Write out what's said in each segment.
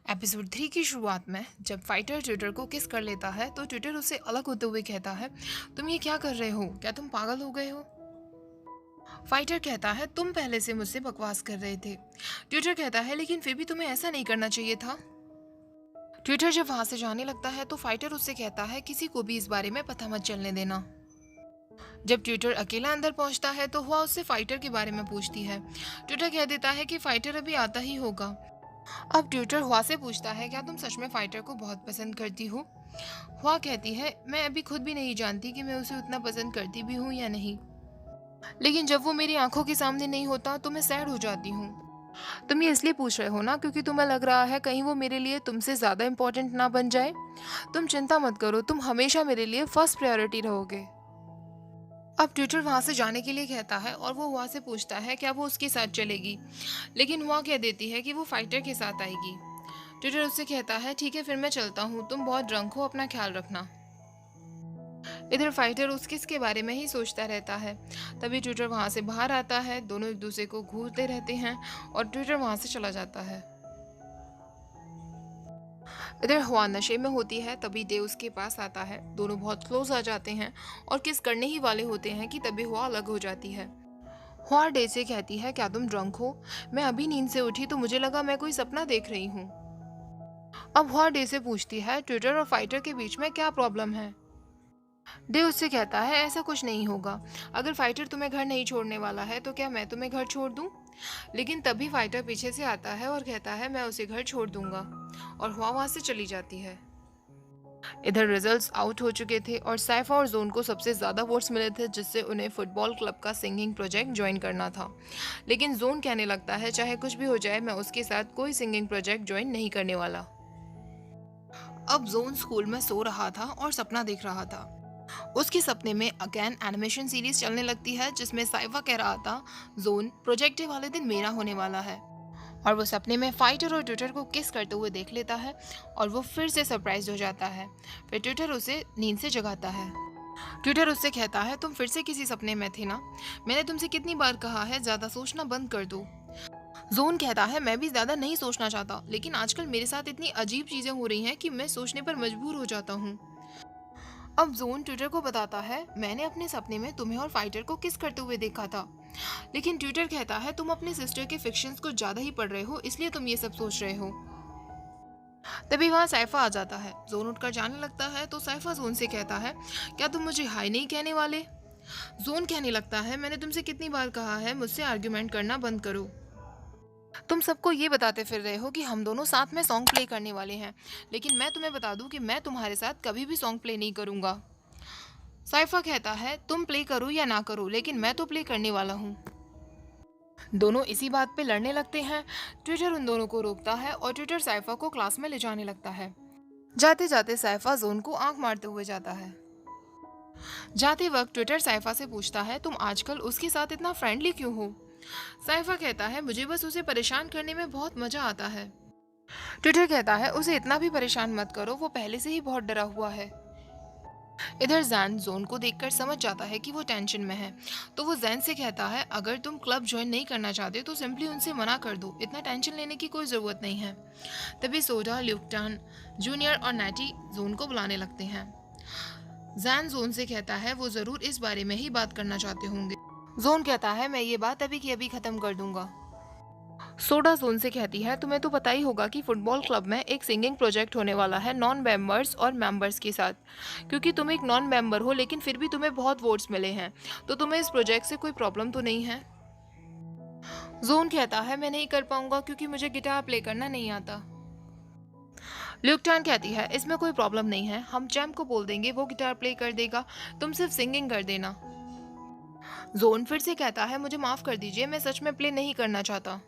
Episode 3 की शुरुआत में जब फाइटर ट्विटर को किस कर लेता है तो ट्विटर उससे अलग होते हुए कहता है, तुम ये क्या कर रहे हो? क्या तुम पागल हो गए हो? फाइटर कहता है, तुम पहले से मुझसे बकवास कर रहे थे। ट्विटर कहता है, लेकिन फिर भी तुम्हें ऐसा नहीं करना चाहिए था। ट्विटर जब वहां से जाने लगता है तो फाइटर उससे कहता है, किसी को भी इस बारे में पता मत चलने देना। जब ट्विटर अकेला अंदर पहुंचता है तो हुआ उससे फाइटर के बारे में पूछती है। ट्विटर कह देता है कि फाइटर अभी आता ही होगा। अब ट्विटर हुआ से पूछता है, क्या तुम सच में फाइटर को बहुत पसंद करती हो? हुआ कहती है, मैं अभी खुद भी नहीं जानती कि मैं उसे उतना पसंद करती भी हूँ या नहीं, लेकिन जब वो मेरी आंखों के सामने नहीं होता तो मैं सैड हो जाती हूँ। तुम ये इसलिए पूछ रहे हो ना क्योंकि तुम्हें लग रहा है कहीं वो मेरे लिए तुमसे ज़्यादा इम्पोर्टेंट ना बन जाए। तुम चिंता मत करो, तुम हमेशा मेरे लिए फर्स्ट प्रायोरिटी रहोगे। अब ट्विटर वहां से जाने के लिए कहता है और वो हुआ से पूछता है क्या वो उसके साथ चलेगी, लेकिन हुआ कह देती है कि वो फाइटर के साथ आएगी। ट्विटर उससे कहता है, ठीक है फिर मैं चलता हूँ, तुम बहुत ड्रंक हो, अपना ख्याल रखना। इधर फाइटर उस किस के बारे में ही सोचता रहता है। तभी ट्विटर वहां से बाहर आता है, दोनों एक दूसरे को घूरते रहते हैं और ट्विटर वहां से चला जाता है। इधर हुआ नशे में होती है, तभी डे उसके पास आता है, दोनों बहुत क्लोज आ जाते हैं और किस करने ही वाले होते हैं कि तभी हुआ अलग हो जाती है। हुआ डे से कहती है, क्या तुम ड्रंक हो? मैं अभी नींद से उठी तो मुझे लगा मैं कोई सपना देख रही हूँ। अब हुआ डे से पूछती है, ट्विटर और फाइटर के बीच में क्या प्रॉब्लम है? डे उससे कहता है, ऐसा कुछ नहीं होगा, अगर फाइटर तुम्हें घर नहीं छोड़ने वाला है तो क्या मैं तुम्हें घर छोड़ दूं? लेकिन तभी फाइटर पीछे से आता है और कहता है, मैं उसे घर छोड़ दूंगा, और हुआ वहां से चली जाती है। इधर रिजल्ट्स आउट हो चुके थे और साइफा और जोन को सबसे ज़्यादा वोट्स मिले थे, जिससे उन्हें फुटबॉल क्लब का सिंगिंग प्रोजेक्ट ज्वाइन करना था। लेकिन जोन कहने लगता है, चाहे कुछ भी हो जाए मैं उसके साथ कोई सिंगिंग प्रोजेक्ट ज्वाइन नहीं करने वाला। अब जोन स्कूल में सो रहा था और सपना देख रहा था। उसके सपने में अगेन एनिमेशन सीरीज चलने लगती है जिसमें साइफा कह रहा था, जोन प्रोजेक्ट डे वाले दिन मेरा होने वाला है। और वो सपने में फाइटर और ट्विटर को किस करते हुए देख लेता है और वो फिर से सरप्राइज हो जाता है। फिर ट्विटर उसे नींद से जगाता है। ट्विटर उससे कहता है, तुम फिर से किसी सपने में थे ना? मैंने तुमसे कितनी बार कहा है ज्यादा सोचना बंद कर दो। जोन कहता है, मैं भी ज्यादा नहीं सोचना चाहता, लेकिन आजकल मेरे साथ इतनी अजीब चीजें हो रही हैं कि मैं सोचने पर मजबूर हो जाता हूँ। अब जोन ट्विटर को बताता है, मैंने अपने सपने में तुम्हें और फाइटर को किस करते हुए देखा था। लेकिन ट्विटर कहता है, तुम अपने सिस्टर के फिक्शंस को ज्यादा ही पढ़ रहे हो, इसलिए तुम ये सब सोच रहे हो। तभी वहां साइफा आ जाता है। जोन उठकर जाने लगता है तो साइफा जोन से कहता है, क्या तुम मुझे हाय नहीं कहने वाले? जोन कहने लगता है, मैंने तुमसे कितनी बार कहा है मुझसे आर्ग्यूमेंट करना बंद करो। तुम सबको ये बताते फिर रहे हो कि हम दोनों साथ में सॉन्ग प्ले करने वाले हैं, लेकिन मैं तुम्हें बता दूं कि मैं तुम्हारे साथ कभी भी सॉन्ग प्ले नहीं करूंगा। साइफा कहता है, तुम प्ले करो या ना करो, लेकिन मैं तो प्ले करने वाला हूँ। दोनों इसी बात पे लड़ने लगते हैं। ट्विटर उन दोनों को रोकता है और ट्विटर साइफा को क्लास में ले जाने लगता है। जाते जाते साइफा जोन को आंख मारते हुए जाता है। जाते वक्त ट्विटर साइफा से पूछता है, तुम आजकल उसके साथ इतना फ्रेंडली क्यों हो? साइफा कहता है, मुझे बस उसे परेशान करने में बहुत मजा आता है। ट्विटर कहता है, उसे इतना भी परेशान मत करो, वो पहले से ही बहुत डरा हुआ है। इधर जैन जोन को देखकर समझ जाता है कि वो टेंशन में है, तो वो जैन से कहता है, अगर तुम क्लब ज्वाइन नहीं करना चाहते तो सिंपली उनसे मना कर दो, इतना टेंशन लेने की कोई ज़रूरत नहीं है। तभी सोडा, ल्यूकटान जूनियर और नैटी जोन को बुलाने लगते हैं। जैन जोन से कहता है, वो ज़रूर इस बारे में ही बात करना चाहते होंगे। जोन कहता है, मैं ये बात अभी की अभी ख़त्म कर दूंगा। सोडा जोन से कहती है, तुम्हें तो पता ही होगा कि फुटबॉल क्लब में एक सिंगिंग प्रोजेक्ट होने वाला है नॉन मेंबर्स और मेंबर्स के साथ। क्योंकि तुम एक नॉन मेंबर हो लेकिन फिर भी तुम्हें बहुत वोट्स मिले हैं, तो तुम्हें इस प्रोजेक्ट से कोई प्रॉब्लम तो नहीं है? जोन कहता है, मैं नहीं कर पाऊंगा क्योंकि मुझे गिटार प्ले करना नहीं आता। ल्यूकटान कहती है, इसमें कोई प्रॉब्लम नहीं है, हम चैम्प को बोल देंगे, वो गिटार प्ले कर देगा, तुम सिर्फ सिंगिंग कर देना। जोन फिर से कहता है, मुझे माफ कर दीजिए, मैं सच में प्ले नहीं करना चाहता।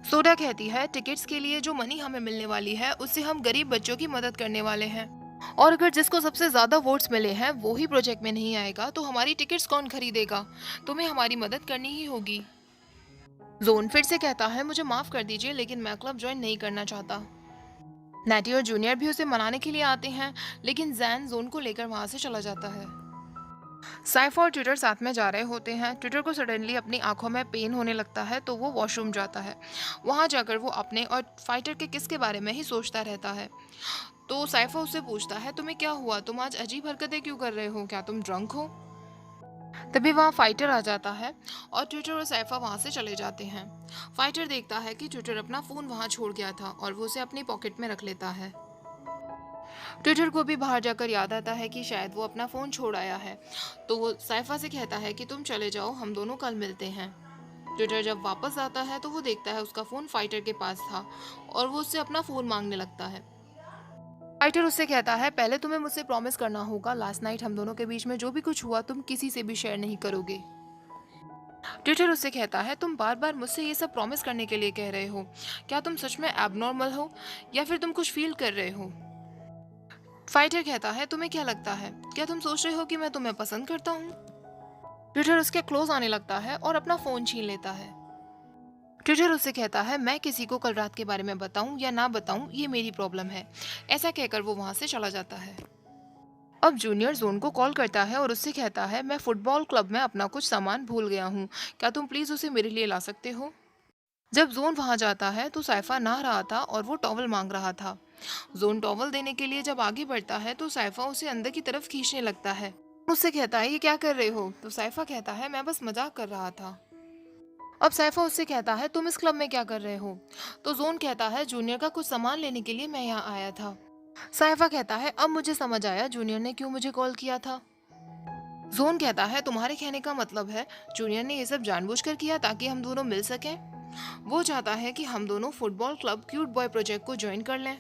सोडा कहती है, टिकट्स के लिए जो मनी हमें मिलने वाली है उससे हम गरीब बच्चों की मदद करने वाले हैं, और अगर जिसको सबसे ज्यादा वोट्स मिले हैं वो ही प्रोजेक्ट में नहीं आएगा तो हमारी टिकट्स कौन खरीदेगा? तुम्हें हमारी मदद करनी ही होगी। जोन फिर से कहता है, मुझे माफ कर दीजिए लेकिन मैं क्लब ज्वाइन नहीं करना चाहता। नैटी और जूनियर भी उसे मनाने के लिए आते हैं, लेकिन जैन जोन को लेकर वहां से चला जाता है। साइफा और ट्विटर साथ में जा रहे होते हैं। ट्विटर को सडनली अपनी आंखों में पेन होने लगता है तो वो वॉशरूम जाता है। वहां जाकर वो अपने और फाइटर के किस के बारे में ही सोचता रहता है। तो साइफा उससे पूछता है, तुम्हें क्या हुआ, तुम आज अजीब हरकतें क्यों कर रहे हो, क्या तुम ड्रंक हो? तभी वहाँ फाइटर आ जाता है और ट्विटर और साइफा वहाँ से चले जाते हैं। फाइटर देखता है कि ट्विटर अपना फ़ोन वहाँ छोड़ गया था और वो उसे अपनी पॉकेट में रख लेता है। ट्विटर को भी बाहर जाकर याद आता है कि शायद वो अपना फ़ोन छोड़ आया है। तो वो साइफा से कहता है कि तुम चले जाओ, हम दोनों कल मिलते हैं। ट्विटर जब वापस आता है तो वो देखता है उसका फ़ोन फाइटर के पास था और वो उससे अपना फ़ोन मांगने लगता है। फाइटर उससे कहता है, पहले तुम्हें मुझसे प्रॉमिस करना होगा, लास्ट नाइट हम दोनों के बीच में जो भी कुछ हुआ तुम किसी से भी शेयर नहीं करोगे। ट्विटर उससे कहता है, तुम बार बार मुझसे ये सब प्रॉमिस करने के लिए कह रहे हो, क्या तुम सच में एबनॉर्मल हो या फिर तुम कुछ फील कर रहे हो? फाइटर कहता है, तुम्हें क्या लगता है, क्या तुम सोच रहे हो कि मैं तुम्हें पसंद करता हूँ? ट्विटर उसके क्लोज आने लगता है और अपना फोन छीन लेता है। ट्विटर उससे कहता है, मैं किसी को कल रात के बारे में बताऊं या ना बताऊं ये मेरी प्रॉब्लम है। ऐसा कहकर वो वहां से चला जाता है। अब जूनियर जोन को कॉल करता है और उससे कहता है, मैं फुटबॉल क्लब में अपना कुछ सामान भूल गया हूँ, क्या तुम प्लीज उसे मेरे लिए ला सकते हो? जब जोन वहां जाता है तो साइफा नहा रहा था और वो टॉवल मांग रहा था। जोन टॉवल देने के लिए जब आगे बढ़ता है तो साइफा उसे अंदर की तरफ खींचने लगता है। उससे कहता है, ये क्या कर रहे हो? तो साइफा कहता है, मैं बस मजाक कर रहा था। अब साइफा उससे कहता है, तुम इस क्लब में क्या कर रहे हो? तो जोन कहता है, जूनियर का कुछ सामान लेने के लिए मैं यहाँ आया था। साइफा कहता है, अब मुझे समझ आया जूनियर ने क्यों मुझे कॉल किया था। जोन कहता है, तुम्हारे कहने का मतलब है जूनियर ने ये सब जानबूझकर किया ताकि हम दोनों मिल सकें? वो चाहता है कि हम दोनों football club cute boy project को ज्वाइन कर लें।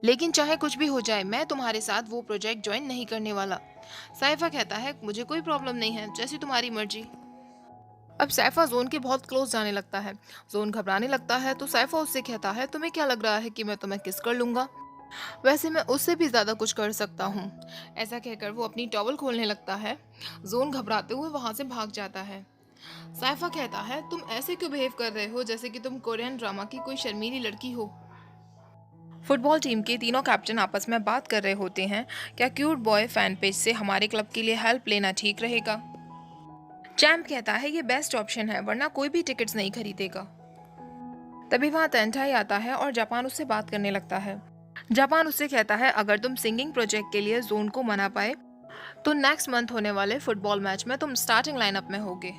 लेकिन चाहे कुछ भी हो जाए मैं तुम्हारे साथ वो प्रोजेक्ट ज्वाइन नहीं करने वाला। साइफा कहता है, मुझे कोई प्रॉब्लम नहीं है, जैसी तुम्हारी मर्जी। अब साइफा जोन के बहुत क्लोज जाने लगता है। जोन घबराने लगता है तो साइफा उससे कहता है, तुम्हें क्या लग रहा है कि मैं तुम्हें किस कर लूंगा? वैसे मैं उससे भी ज्यादा कुछ कर सकता हूँ। ऐसा कहकर वो अपनी टॉवल खोलने लगता है। जोन घबराते हुए वहां से भाग जाता है। साइफा कहता है, तुम ऐसे क्यों बिहेव कर रहे हो जैसे कि तुम कोरियन ड्रामा की कोई शर्मीली लड़की हो? फुटबॉल टीम के तीनों कैप्टन आपस में बात कर रहे होते हैं, क्या क्यूट बॉय फैन पेज से हमारे क्लब के लिए हेल्प लेना ठीक रहेगा? चैंप कहता है, ये बेस्ट ऑप्शन है, वरना कोई भी टिकट्स नहीं खरीदेगा। तभी वहां तेंटाई आता है और जापान उससे बात करने लगता है। जापान उससे कहता है, अगर तुम सिंगिंग प्रोजेक्ट के लिए जोन को मना पाए तो नेक्स्ट मंथ होने वाले फुटबॉल मैच में तुम स्टार्टिंग लाइनअप में होगे।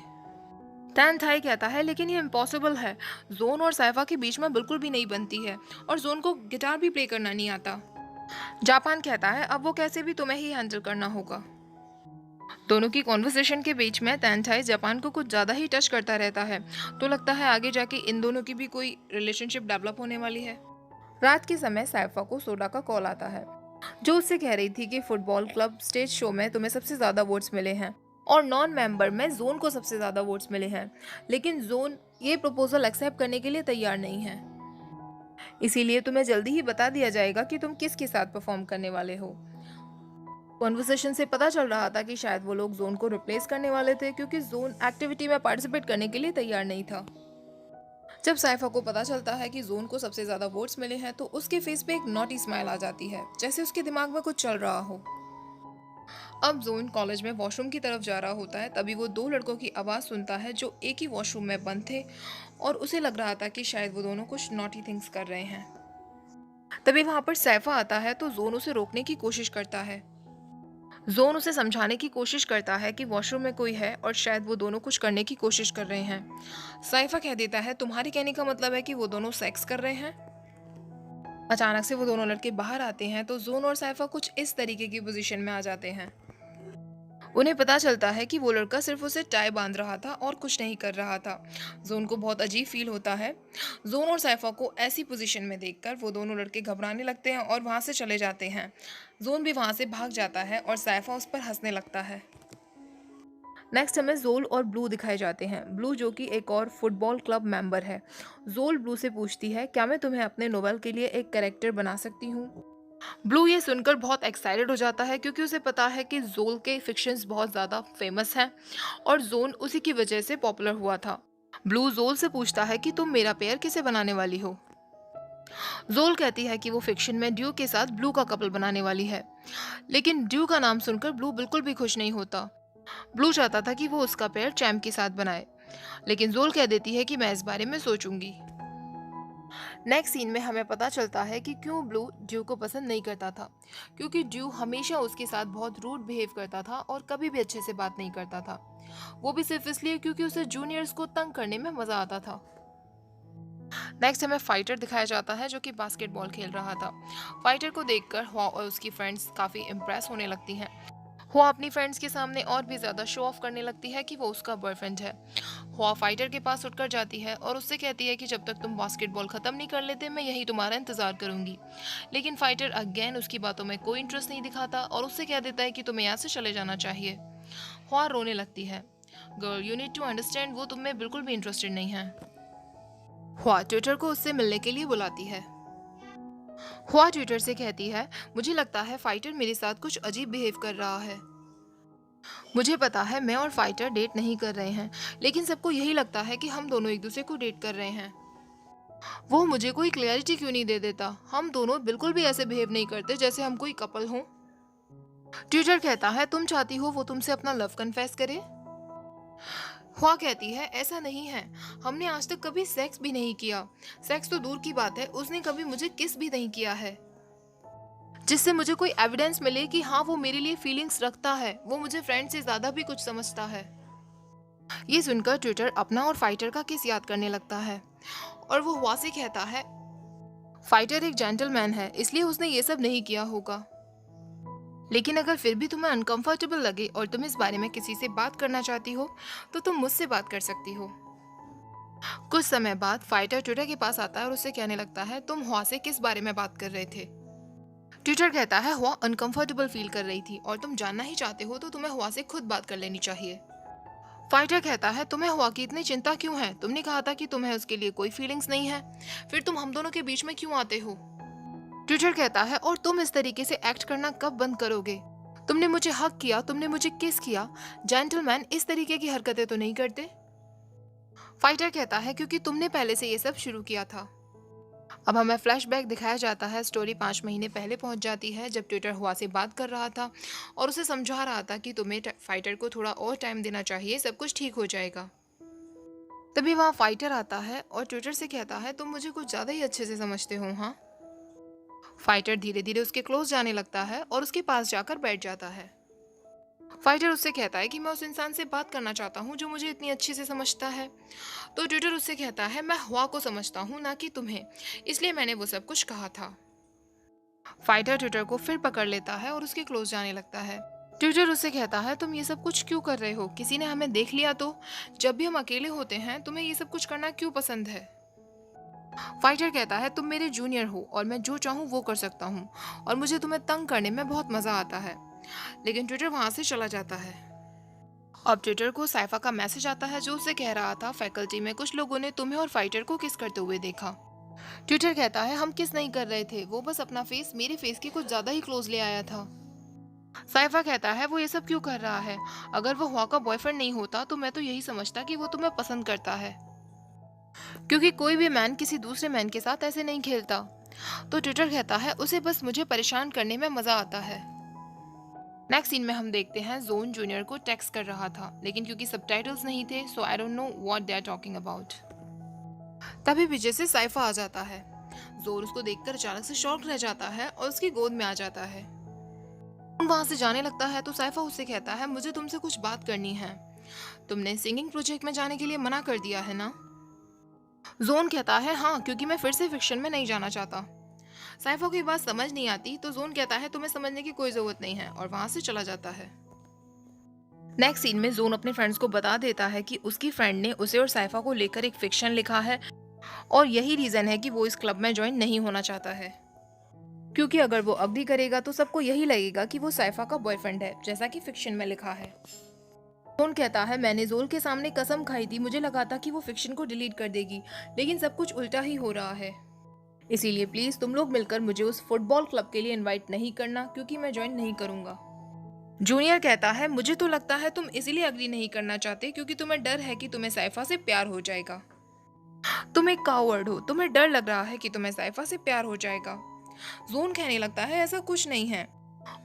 तेंटाई कहता है, लेकिन ये इम्पॉसिबल है, जोन और साइफा के बीच में बिल्कुल भी नहीं बनती है और जोन को गिटार भी प्ले करना नहीं आता। जापान कहता है, अब वो कैसे भी तुम्हें ही हैंडल करना होगा। दोनों की कॉन्वर्सेशन के बीच में तेंटाई जापान को कुछ ज़्यादा ही टच करता रहता है, तो लगता है आगे जाके इन दोनों की भी कोई रिलेशनशिप डेवलप होने वाली है। रात के समय साइफा को सोडा का कॉल आता है, जो उससे कह रही थी कि फुटबॉल क्लब स्टेज शो में तुम्हें सबसे ज़्यादा वोट्स मिले हैं और नॉन मेंबर में जोन को सबसे ज़्यादा वोट्स मिले हैं, लेकिन जोन ये प्रपोजल एक्सेप्ट करने के लिए तैयार नहीं है। इसीलिए तुम्हें जल्दी ही बता दिया जाएगा कि तुम किसके साथ परफॉर्म करने वाले हो। कॉन्वर्सेशन से पता चल रहा था कि शायद वो लोग जोन को रिप्लेस करने वाले थे, क्योंकि जोन एक्टिविटी में पार्टिसिपेट करने के लिए तैयार नहीं था। जब साइफा को पता चलता है कि जोन को सबसे ज्यादा वोट्स मिले हैं तो उसके फेस पे एक नॉटी स्माइल आ जाती है, जैसे उसके दिमाग में कुछ चल रहा हो। अब जोन कॉलेज में वॉशरूम की तरफ जा रहा होता है, तभी वो दो लड़कों की आवाज़ सुनता है जो एक ही वॉशरूम में बंद थे और उसे लग रहा था कि शायद वो दोनों कुछ नॉटी थिंग्स कर रहे हैं। तभी वहां पर सैफा आता है तो जोन उसे रोकने की कोशिश करता है। जोन उसे समझाने की कोशिश करता है कि वॉशरूम में कोई है और शायद वो दोनों कुछ करने की कोशिश कर रहे हैं। साइफा कह देता है, तुम्हारे कहने का मतलब है कि वो दोनों सेक्स कर रहे हैं? अचानक से वो दोनों लड़के बाहर आते हैं तो जोन और साइफा कुछ इस तरीके की पोजीशन में आ जाते हैं। उन्हें पता चलता है कि वो लड़का सिर्फ उसे टाई बांध रहा था और कुछ नहीं कर रहा था। जोन को बहुत अजीब फील होता है। जोन और साइफा को ऐसी पोजीशन में देखकर वो दोनों लड़के घबराने लगते हैं और वहां से चले जाते हैं। जोन भी वहां से भाग जाता है और साइफा उस पर हंसने लगता है। नेक्स्ट हमें जोल और ब्लू दिखाए जाते हैं। ब्लू जो कि एक और फुटबॉल क्लब मेंबर है। जोल ब्लू से पूछती है, क्या मैं तुम्हें अपने नोवेल के लिए एक कैरेक्टर बना सकती हूँ? ब्लू ये सुनकर बहुत एक्साइटेड हो जाता है, क्योंकि उसे पता है कि जोल के फिक्शंस बहुत ज़्यादा फेमस हैं और जोन उसी की वजह से पॉपुलर हुआ था। ब्लू जोल से पूछता है कि तुम मेरा पेयर किसे बनाने वाली हो? जोल कहती है कि वो फिक्शन में ड्यू के साथ ब्लू का कपल बनाने वाली है, लेकिन ड्यू का नाम सुनकर ब्लू बिल्कुल भी खुश नहीं होता। ब्लू चाहता था कि वो उसका पेयर चैम्प के साथ बनाए, लेकिन जोल कह देती है कि मैं इस बारे में सोचूंगी। नेक्स्ट सीन में हमें पता चलता है कि क्यों ब्लू ड्यू को पसंद नहीं करता था, क्योंकि ड्यू हमेशा उसके साथ बहुत रूड बिहेव करता था और कभी भी अच्छे से बात नहीं करता था। वो भी सिर्फ इसलिए क्योंकि उसे जूनियर्स को तंग करने में मजा आता था। नेक्स्ट हमें फाइटर दिखाया जाता है जो कि बास्केटबॉल खेल रहा था। फाइटर को देखकर हुआ और उसकी फ्रेंड्स काफी इम्प्रेस होने लगती हैं। हुआ अपनी फ्रेंड्स के सामने और भी ज्यादा शो ऑफ करने लगती है कि वो उसका बॉयफ्रेंड है। हुआ फाइटर के पास उठकर जाती है और उससे कहती है कि जब तक तुम बास्केटबॉल खत्म नहीं कर लेते मैं यही तुम्हारा इंतजार करूंगी। लेकिन फाइटर अगेन उसकी बातों में कोई इंटरेस्ट नहीं दिखाता और उससे कह देता है कि तुम्हें यहाँ से चले जाना चाहिए। हुआ रोने लगती है। Girl you need to understand, वो तुम में बिल्कुल भी इंटरेस्टेड नहीं है। हुआ ट्विटर को उससे मिलने के लिए बुलाती है। हुआ ट्विटर से कहती है, मुझे लगता है फाइटर मेरे साथ कुछ अजीब बिहेव कर रहा है। मुझे पता है मैं और फाइटर डेट नहीं कर रहे हैं, लेकिन सबको यही लगता है कि हम दोनों एक दूसरे को डेट कर रहे हैं। वो मुझे कोई क्लैरिटी क्यों नहीं दे देता? हम दोनों बिल्कुल भी ऐसे बिहेव नहीं करते जैसे हम कोई कपल हों। ट्विटर कहता है, तुम चाहती हो वो तुमसे अपना लव कन्फेस करे? हुआ कहती है, ऐसा नहीं है, हमने आज तक कभी सेक्स भी नहीं किया। सेक्स तो दूर की बात है, उसने कभी मुझे किस भी नहीं किया है जिससे मुझे कोई एविडेंस मिले कि हाँ वो मेरे लिए फीलिंग्स रखता है। वो मुझे फ्रेंड से ज्यादा भी कुछ समझता है। ये सुनकर ट्विटर अपना और फाइटर का किस याद करने लगता है और वो हुआ से कहता है, फाइटर एक जेंटलमैन है इसलिए उसने ये सब नहीं किया होगा। लेकिन अगर फिर भी तुम्हें अनकंफर्टेबल लगे और तुम इस बारे में किसी से बात करना चाहती हो तो तुम मुझसे बात कर सकती हो। कुछ समय बाद फाइटर ट्विटर के पास आता है और उससे कहने लगता है, तुम हुआ से किस बारे में बात कर रहे थे? ट्विटर कहता है, हुआ अनकंफर्टेबल फील कर रही थी और तुम जानना ही चाहते हो तो तुम्हें हुआ से खुद बात कर लेनी चाहिए। फाइटर कहता है, तुम्हें हुआ की इतनी चिंता क्यों है? तुमने कहा था कि तुम्हें उसके लिए कोई फीलिंग्स नहीं है, फिर तुम हम दोनों के बीच में क्यों आते हो? ट्विटर कहता है, और तुम इस तरीके से एक्ट करना कब बंद करोगे? तुमने मुझे हक किया, तुमने मुझे किस किया, जेंटलमैन इस तरीके की हरकतें तो नहीं करते। फाइटर कहता है, क्योंकि तुमने पहले से ये सब शुरू किया था। अब हमें फ्लैशबैक दिखाया जाता है। स्टोरी 5 महीने पहले पहुंच जाती है जब ट्विटर हुआ से बात कर रहा था और उसे समझा रहा था कि तुम्हें फाइटर को थोड़ा और टाइम देना चाहिए, सब कुछ ठीक हो जाएगा। तभी वहाँ फाइटर आता है और ट्विटर से कहता है, तुम मुझे कुछ ज़्यादा ही अच्छे से समझते हो। हाँ। फाइटर धीरे धीरे उसके क्लोज जाने लगता है और उसके पास जाकर बैठ जाता है। फाइटर उससे कहता है कि मैं उस इंसान से बात करना चाहता हूँ जो मुझे इतनी अच्छे से समझता है। तो ट्विटर उससे कहता है, मैं हुआ को समझता हूँ ना कि तुम्हें, इसलिए मैंने वो सब कुछ कहा था। फाइटर ट्विटर को फिर पकड़ लेता है और उसके क्लोज जाने लगता है। ट्विटर उससे कहता है, तुम ये सब कुछ क्यों कर रहे हो? किसी ने हमें देख लिया तो? जब भी हम अकेले होते हैं तुम्हें ये सब कुछ करना क्यों पसंद है? फाइटर कहता है, तुम मेरे जूनियर हो और मैं जो चाहूँ वो कर सकता हूँ और मुझे तुम्हें तंग करने में बहुत मजा आता है। लेकिन ट्विटर वहां से चला जाता है। अब ट्विटर को साइफा का मैसेज आता है जो उसे कह रहा था, फैकल्टी में कुछ लोगों ने तुम्हें और फाइटर को किस करते हुए देखा। ट्विटर कहता है, हम किस नहीं कर रहे थे, वो बस अपना फेस मेरे फेस के कुछ ज्यादा ही क्लोज ले आया था। साइफा कहता है, वो ये सब क्यों कर रहा है? अगर वो हुआ का बॉयफ्रेंड नहीं होता तो मैं तो यही समझता कि वो तुम्हें पसंद करता है, क्योंकि कोई भी मैन किसी दूसरे मैन के साथ ऐसे नहीं खेलता। तो ट्विटर कहता है, उसे बस मुझे परेशान करने में मजा आता है। नेक्स्ट सीन में हम देखते हैं जोन जूनियर को टेक्स्ट कर रहा था, लेकिन क्योंकि सबटाइटल्स नहीं थे so I don't know what they are talking about. तभी पीछे से साइफा आ जाता है। जोन उसको देखकर अचानक से शॉक रह जाता है और उसकी गोद में आ जाता है। वहां से जाने लगता है तो साइफा उससे कहता है, मुझे तुमसे कुछ बात करनी है। तुमने सिंगिंग प्रोजेक्ट में जाने के लिए मना कर दिया है ना? जोन कहता है, हाँ, क्योंकि मैं फिर से फिक्शन में नहीं जाना चाहता। साइफा को ये बात समझ नहीं आती तो जोन कहता है, तुम्हें समझने की कोई जरूरत नहीं है, और वहां से चला जाता है। नेक्स्ट सीन में जोन अपने फ्रेंड्स को बता देता है कि उसकी फ्रेंड ने उसे और साइफा को लेकर एक फिक्शन लिखा है और यही रीजन है कि वो इस क्लब में ज्वाइन नहीं होना चाहता है, क्योंकि अगर वो अब भी करेगा तो सबको यही लगेगा कि वो साइफा का बॉयफ्रेंड है, जैसा कि फिक्शन में लिखा है। जोन कहता है, मैंने जोल के सामने कसम खाई थी, मुझे लगा था कि वो फिक्शन को डिलीट कर देगी, लेकिन सब कुछ उल्टा ही हो रहा है। इसीलिए प्लीज तुम लोग मिलकर मुझे उस फुटबॉल क्लब के लिए इनवाइट नहीं करना, क्योंकि मैं ज्वाइन नहीं करूंगा। जूनियर कहता है, मुझे तो लगता है तुम इसीलिए अग्री नहीं करना चाहते क्योंकि तुम्हें डर है कि तुम्हें साइफा से प्यार हो जाएगा। तुम एक कावर्ड हो, तुम्हें डर लग रहा है कि तुम्हें साइफा से प्यार हो जाएगा। जोन कहने लगता है, ऐसा कुछ नहीं है।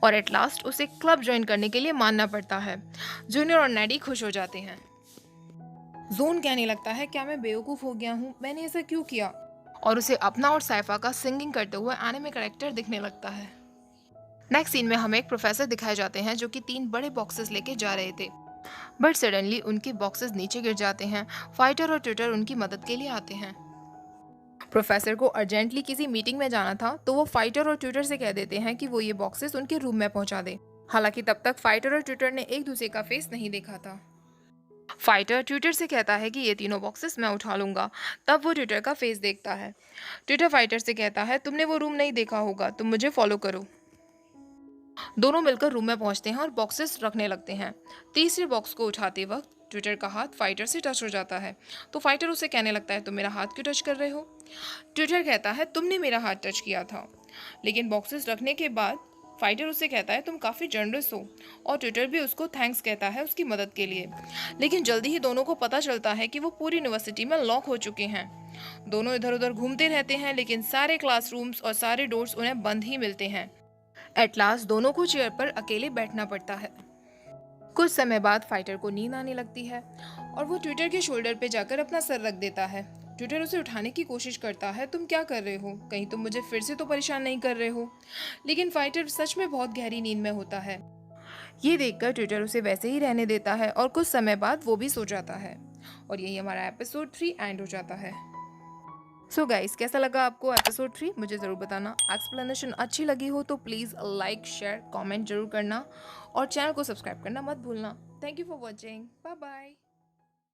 और एट लास्ट उसे क्लब ज्वाइन करने के लिए मानना पड़ता है। जूनियर और नेडी खुश हो जाते हैं। जोन कहने लगता है, क्या मैं बेवकूफ़ हो गया हूँ, मैंने ऐसा क्यों किया? और उसे अपना और साइफा का सिंगिंग करते हुए एनिमे कैरेक्टर दिखने लगता है। नेक्स्ट सीन में हमें एक प्रोफेसर दिखाए जाते हैं जो कि 3 बड़े बॉक्सेस लेके जा रहे थे, बट सडनली उनके बॉक्सेस नीचे गिर जाते हैं। फाइटर और ट्विटर उनकी मदद के लिए आते हैं। प्रोफेसर को अर्जेंटली किसी मीटिंग में जाना था, तो वो फाइटर और ट्विटर से कह देते हैं कि वो ये बॉक्सेस उनके रूम में पहुंचा दे। हालांकि तब तक फाइटर और ट्विटर ने एक दूसरे का फेस नहीं देखा था। फाइटर ट्विटर से कहता है कि ये तीनों बॉक्सेस मैं उठा लूंगा। तब वो ट्विटर का फेस देखता है। ट्विटर फाइटर से कहता है, तुमने वो रूम नहीं देखा होगा, तुम मुझे फॉलो करो। दोनों मिलकर रूम में पहुंचते हैं और बॉक्सेस रखने लगते हैं। तीसरे बॉक्स को उठाते वक्त ट्विटर का हाथ फाइटर से टच हो जाता है, तो फाइटर उसे कहने लगता है, तुम मेरा हाथ क्यों टच कर रहे हो? ट्विटर कहता है, तुमने मेरा हाथ टच किया था। लेकिन बॉक्सेस रखने के बाद फाइटर उससे कहता है, तुम काफ़ी जनरस हो। और ट्विटर भी उसको थैंक्स कहता है उसकी मदद के लिए। लेकिन जल्दी ही दोनों को पता चलता है कि वो पूरी यूनिवर्सिटी में लॉक हो चुके हैं। दोनों इधर उधर घूमते रहते हैं, लेकिन सारे क्लासरूम्स और सारे डोर्स उन्हें बंद ही मिलते हैं। एट लास्ट दोनों को चेयर पर अकेले बैठना पड़ता है। कुछ समय बाद फाइटर को नींद आने लगती है और वो ट्विटर के शोल्डर पे जाकर अपना सर रख देता है। ट्विटर उसे उठाने की कोशिश करता है, तुम क्या कर रहे हो, कहीं तुम मुझे फिर से तो परेशान नहीं कर रहे हो? लेकिन फाइटर सच में बहुत गहरी नींद में होता है। ये देखकर ट्विटर उसे वैसे ही रहने देता है और कुछ समय बाद वो भी सो जाता है। और यही हमारा एपिसोड 3 एंड हो जाता है। सो गाइस, कैसा लगा आपको एपिसोड 3? मुझे ज़रूर बताना। एक्सप्लेनेशन अच्छी लगी हो तो प्लीज़ लाइक शेयर कमेंट जरूर करना और चैनल को सब्सक्राइब करना मत भूलना। Thank you for watching. Bye bye.